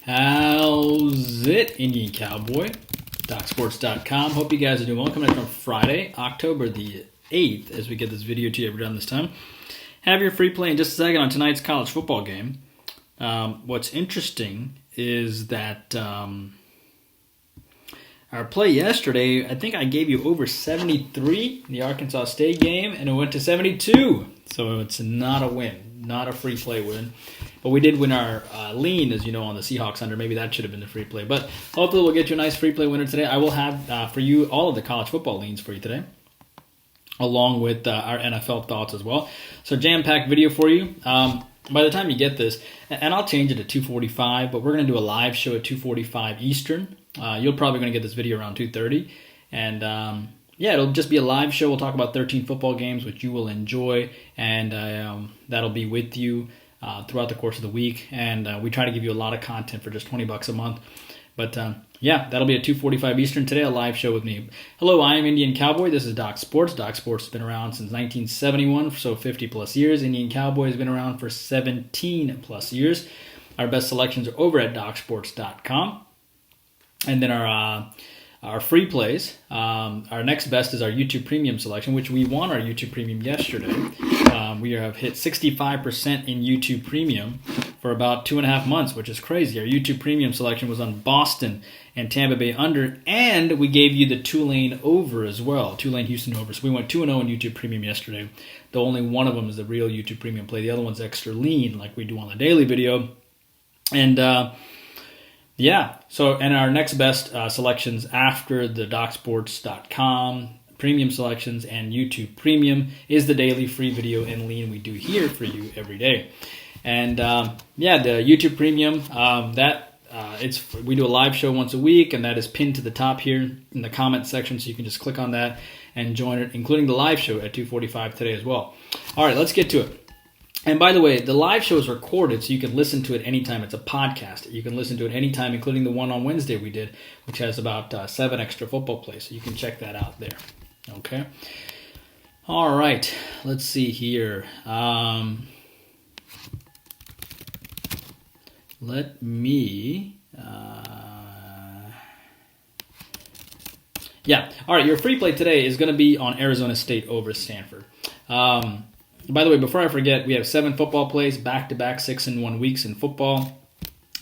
How's it, Indian Cowboy? DocSports.com. Hope you guys are doing well. Coming up on Friday, October the 8th, as we get this video to you every time this time. Have your free play in just a second on tonight's college football game. What's interesting is that our play yesterday, I think I gave you over 73 in the Arkansas State game, and it went to 72. So it's not a win, not a free play win. But we did win our lean, as you know, on the Seahawks under. Maybe that should have been the free play. But hopefully we'll get you a nice free play winner today. I will have for you all of the college football leans for you today, along with our NFL thoughts as well. So jam-packed video for you. By the time you get this, and I'll change it to 2:45, but we're going to do a live show at 2:45 Eastern. You're probably going to get this video around 2:30. And yeah, it'll just be a live show. We'll talk about 13 football games, which you will enjoy, and that'll be with you throughout the course of the week. And we try to give you a lot of content for just $20 a month. But yeah, that'll be at 2:45 Eastern today, a live show with me. Hello, I am Indian Cowboy. This is Doc Sports. Doc Sports has been around since 1971, so 50 plus years. Indian Cowboy has been around for 17 plus years. Our best selections are over at DocSports.com. And then our free plays, our next best is our YouTube Premium selection, which we won our YouTube Premium yesterday. We have hit 65% in YouTube Premium for about 2.5 months, which is crazy. Our YouTube Premium selection was on Boston and Tampa Bay under, and we gave you the Tulane over as well, Tulane Houston over. So we went 2-0 in YouTube Premium yesterday. The only one of them is the real YouTube Premium play. The other one's extra lean, like we do on the daily video. And yeah, so and our next best selections after the DocSports.com premium selections and YouTube Premium is the daily free video and lean we do here for you every day. And yeah, the YouTube Premium, we do a live show once a week, and that is pinned to the top here in the comment section, so you can just click on that and join it, including the live show at 2:45 today as well. All right, let's get to it. And by the way, the live show is recorded, so you can listen to it anytime. It's a podcast. You can listen to it anytime, including the one on Wednesday we did, which has about 7 extra football plays. So you can check that out there. Okay? All right. Let's see here. Let me... yeah. All right, your free play today is going to be on Arizona State over Stanford. By the way, before I forget, we have 7 football plays, back-to-back 6-in-1 weeks in football.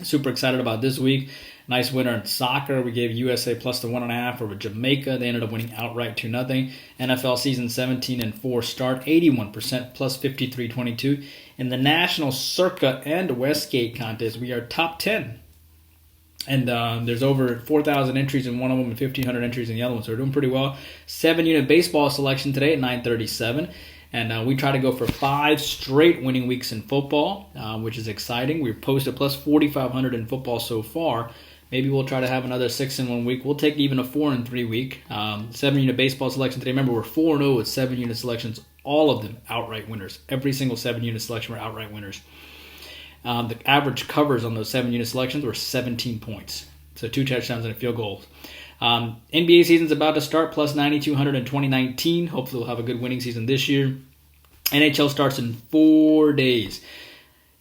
Super excited about this week. Nice winner in soccer. We gave USA plus the 1.5 over Jamaica. They ended up winning outright 2-0. NFL season 17-4 start, 81% plus 53.22. In the National Circa and Westgate contest, we are top 10. And there's over 4,000 entries in one of them and 1,500 entries in the other one. So we're doing pretty well. 7-unit baseball selection today at 9:37. And we try to go for 5 straight winning weeks in football, which is exciting. We've posted plus 4,500 in football so far. Maybe we'll try to have another 6-in-1 week. We'll take even a 4-in-3 week. 7-unit baseball selection today. Remember, we're 4-0 with 7-unit selections. All of them outright winners. Every single 7-unit selection were outright winners. The average covers on those 7-unit selections were 17 points. So 2 touchdowns and a field goal. NBA season's about to start, plus 9,200 in 2019. Hopefully we'll have a good winning season this year. NHL starts in 4 days.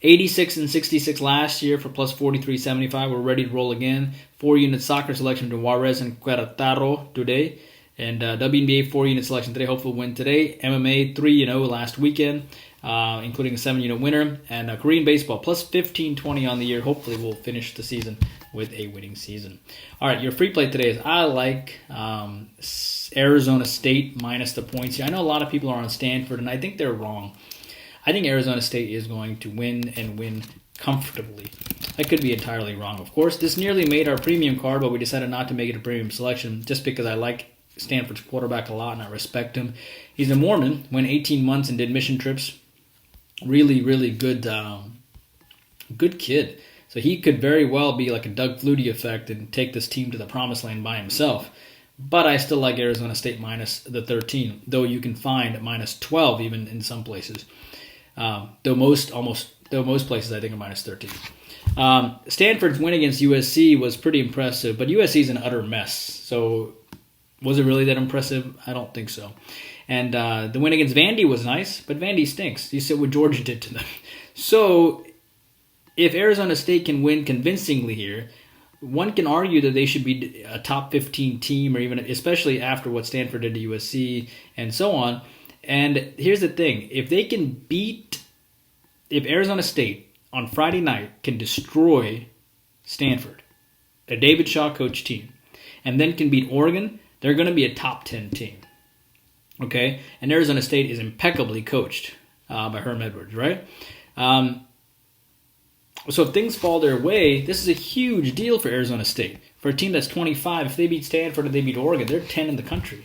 86 and 66 last year for plus 43.75. We're ready to roll again. 4-unit soccer selection to Juarez and Querétaro today. And WNBA 4-unit selection today. Hopefully we'll win today. MMA 3-0 last weekend, including a 7-unit winner. And Korean baseball plus 15.20 on the year. Hopefully we'll finish the season with a winning season. All right, your free play today is I like Arizona State minus the points here. I know a lot of people are on Stanford, and I think they're wrong. I think Arizona State is going to win and win comfortably. I could be entirely wrong, of course. This nearly made our premium card, but we decided not to make it a premium selection just because I like Stanford's quarterback a lot and I respect him. He's a Mormon, went 18 months and did mission trips. Really, really good kid. So he could very well be like a Doug Flutie effect and take this team to the promised land by himself. But I still like Arizona State minus the 13, though you can find minus 12 even in some places. Though most places I think are minus 13. Stanford's win against USC was pretty impressive, but USC is an utter mess. So was it really that impressive? I don't think so. And the win against Vandy was nice, but Vandy stinks. You see what Georgia did to them. So if Arizona State can win convincingly here, one can argue that they should be a top 15 team, or even especially after what Stanford did to USC and so on. And here's the thing. If Arizona State on Friday night can destroy Stanford, a David Shaw coach team, and then can beat Oregon, they're going to be a top 10 team. Okay? And Arizona State is impeccably coached by Herm Edwards, right? So if things fall their way, this is a huge deal for Arizona State. For a team that's 25, if they beat Stanford and they beat Oregon, they're 10 in the country.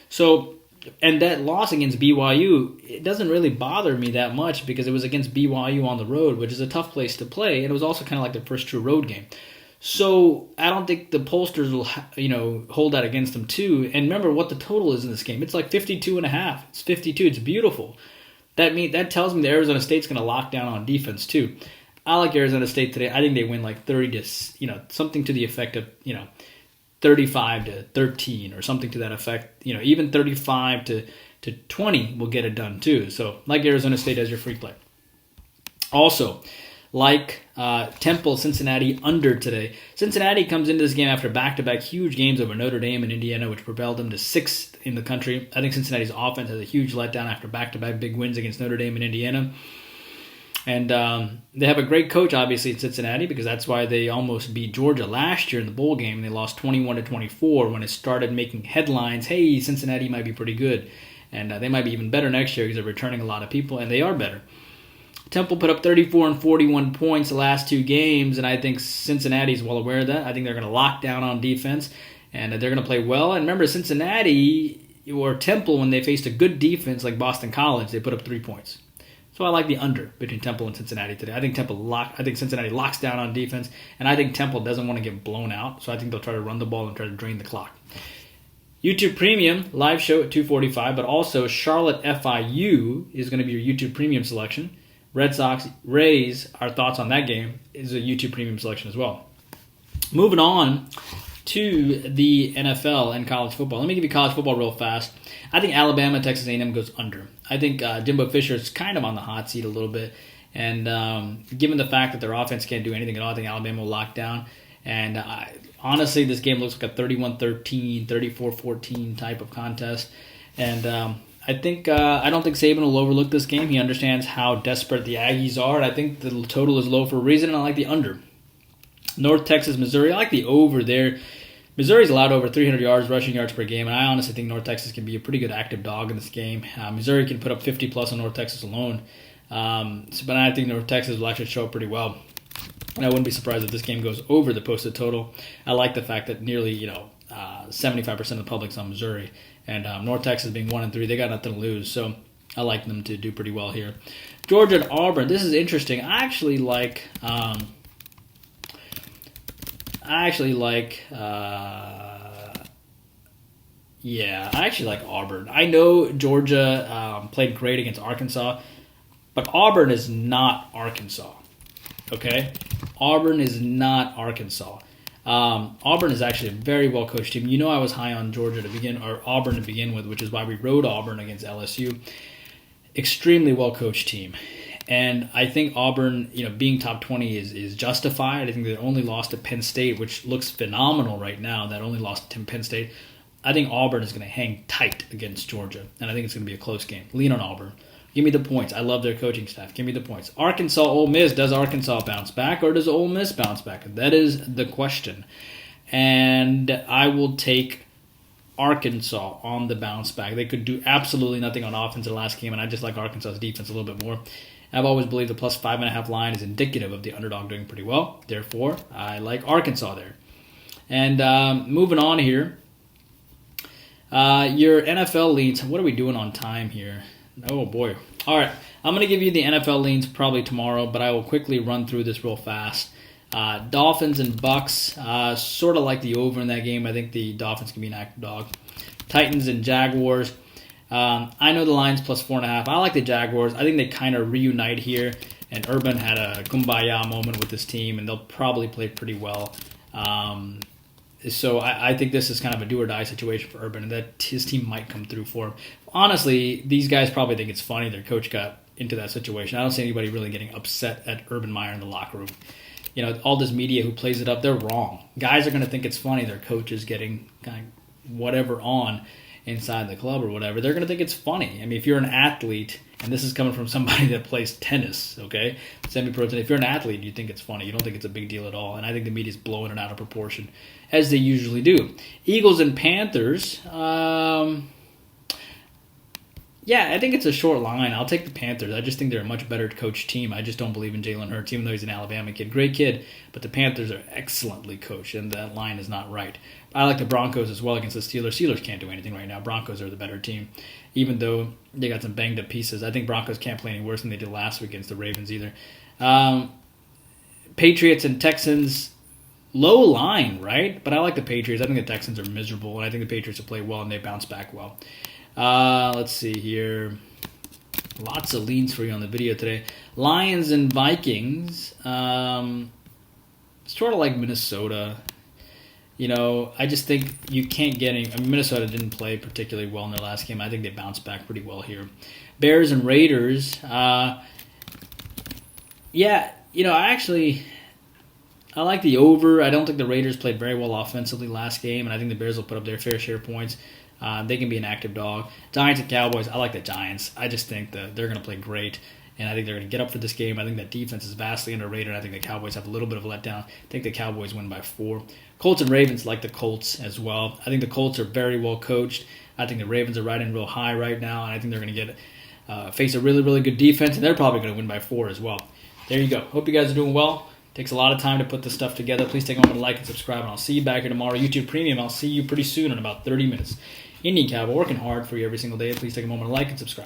So, and that loss against BYU, it doesn't really bother me that much because it was against BYU on the road, which is a tough place to play, and it was also kind of like their first true road game. So I don't think the pollsters will, hold that against them too. And remember what the total is in this game. It's like 52.5. It's 52. It's beautiful. That tells me that Arizona State's going to lock down on defense too. I like Arizona State today. I think they win like 30 to, something to the effect of, 35 to 13 or something to that effect. Even 35 to 20 will get it done too. So like Arizona State as your free play. Also, like Temple, Cincinnati under today. Cincinnati comes into this game after back-to-back huge games over Notre Dame and Indiana, which propelled them to 6th in the country. I think Cincinnati's offense has a huge letdown after back-to-back big wins against Notre Dame and Indiana. And they have a great coach, obviously, in Cincinnati, because that's why they almost beat Georgia last year in the bowl game. They lost 21-24 when it started making headlines. Hey, Cincinnati might be pretty good. And they might be even better next year because they're returning a lot of people, and they are better. Temple put up 34 and 41 points the last 2 games, and I think Cincinnati is well aware of that. I think they're going to lock down on defense, and they're going to play well. And remember, Cincinnati or Temple, when they faced a good defense like Boston College, they put up 3 points. So I like the under between Temple and Cincinnati today. I think Cincinnati locks down on defense, and I think Temple doesn't want to get blown out. So I think they'll try to run the ball and try to drain the clock. YouTube Premium live show at 2:45, but also Charlotte FIU is going to be your YouTube Premium selection. Red Sox Rays, our thoughts on that game is a YouTube Premium selection as well. Moving on to the NFL and college football. Let me give you college football real fast. I think Alabama, Texas A&M goes under. I think Jimbo Fisher is kind of on the hot seat a little bit. And given the fact that their offense can't do anything at all, I think Alabama will lock down. And honestly, this game looks like a 31-13, 34-14 type of contest. And I don't think Saban will overlook this game. He understands how desperate the Aggies are. And I think the total is low for a reason, and I like the under. North Texas, Missouri. I like the over there. Missouri's allowed over 300 rushing yards per game, and I honestly think North Texas can be a pretty good active dog in this game. Missouri can put up 50-plus on North Texas alone. But I think North Texas will actually show up pretty well. And I wouldn't be surprised if this game goes over the posted total. I like the fact that nearly 75% of the public's on Missouri. And North Texas being 1-3, they got nothing to lose. So I like them to do pretty well here. Georgia and Auburn. This is interesting. I actually like Auburn. I know Georgia played great against Arkansas, but Auburn is not Arkansas. Okay? Auburn is not Arkansas. Auburn is actually a very well-coached team. You know I was high on Auburn to begin with, which is why we rode Auburn against LSU. Extremely well-coached team. And I think Auburn, being top 20 is justified. I think they only lost to Penn State, which looks phenomenal right now. That only lost to Penn State. I think Auburn is going to hang tight against Georgia, and I think it's going to be a close game. Lean on Auburn. Give me the points. I love their coaching staff. Give me the points. Arkansas, Ole Miss. Does Arkansas bounce back, or does Ole Miss bounce back? That is the question. And I will take Arkansas on the bounce back. They could do absolutely nothing on offense in the last game, and I just like Arkansas's defense a little bit more. I've always believed the plus 5.5 line is indicative of the underdog doing pretty well. Therefore, I like Arkansas there. And moving on here, your NFL leads. What are we doing on time here? Oh, boy. All right. I'm going to give you the NFL leans probably tomorrow, but I will quickly run through this real fast. Dolphins and Bucks, sort of like the over in that game. I think the Dolphins can be an active dog. Titans and Jaguars. I know the line's plus 4.5. I like the Jaguars. I think they kind of reunite here, and Urban had a kumbaya moment with this team, and they'll probably play pretty well. So I think this is kind of a do-or-die situation for Urban, and that his team might come through for him. Honestly, these guys probably think it's funny. Their coach got into that situation. I don't see anybody really getting upset at Urban Meyer in the locker room. You know, all this media who plays it up, they're wrong. Guys are going to think it's funny. Their coach is getting kind of whatever on inside the club or whatever. They're going to think it's funny. I mean, if you're an athlete, and this is coming from somebody that plays tennis, okay, semi-pro tennis, if you're an athlete, you think it's funny. You don't think it's a big deal at all. And I think the media's blowing it out of proportion, as they usually do. Eagles and Panthers, yeah, I think it's a short line. I'll take the Panthers. I just think they're a much better coached team. I just don't believe in Jalen Hurts, even though he's an Alabama kid. Great kid, but the Panthers are excellently coached, and that line is not right. I like the Broncos as well against the Steelers. Steelers can't do anything right now. Broncos are the better team, even though they got some banged-up pieces. I think Broncos can't play any worse than they did last week against the Ravens either. Patriots and Texans, low line, right? But I like the Patriots. I think the Texans are miserable, and I think the Patriots will play well, and they bounce back well. Let's see here. Lots of leans for you on the video today. Lions and Vikings. Sort of like Minnesota. You know, I just think you can't get any. I mean, Minnesota didn't play particularly well in their last game. I think they bounced back pretty well here. Bears and Raiders. Yeah, you know, I like the over. I don't think the Raiders played very well offensively last game, and I think the Bears will put up their fair share of points. They can be an active dog. Giants and Cowboys, I like the Giants. I just think that they're going to play great, and I think they're going to get up for this game. I think that defense is vastly underrated. I think the Cowboys have a little bit of a letdown. I think the Cowboys win by 4. Colts and Ravens, like the Colts as well. I think the Colts are very well coached. I think the Ravens are riding real high right now, and I think they're going to face a really, really good defense, and they're probably going to win by 4 as well. There you go. Hope you guys are doing well. Takes a lot of time to put this stuff together. Please take a moment to like and subscribe, and I'll see you back here tomorrow. YouTube Premium, I'll see you pretty soon in about 30 minutes. Indian Cowboy, working hard for you every single day. Please take a moment to like and subscribe.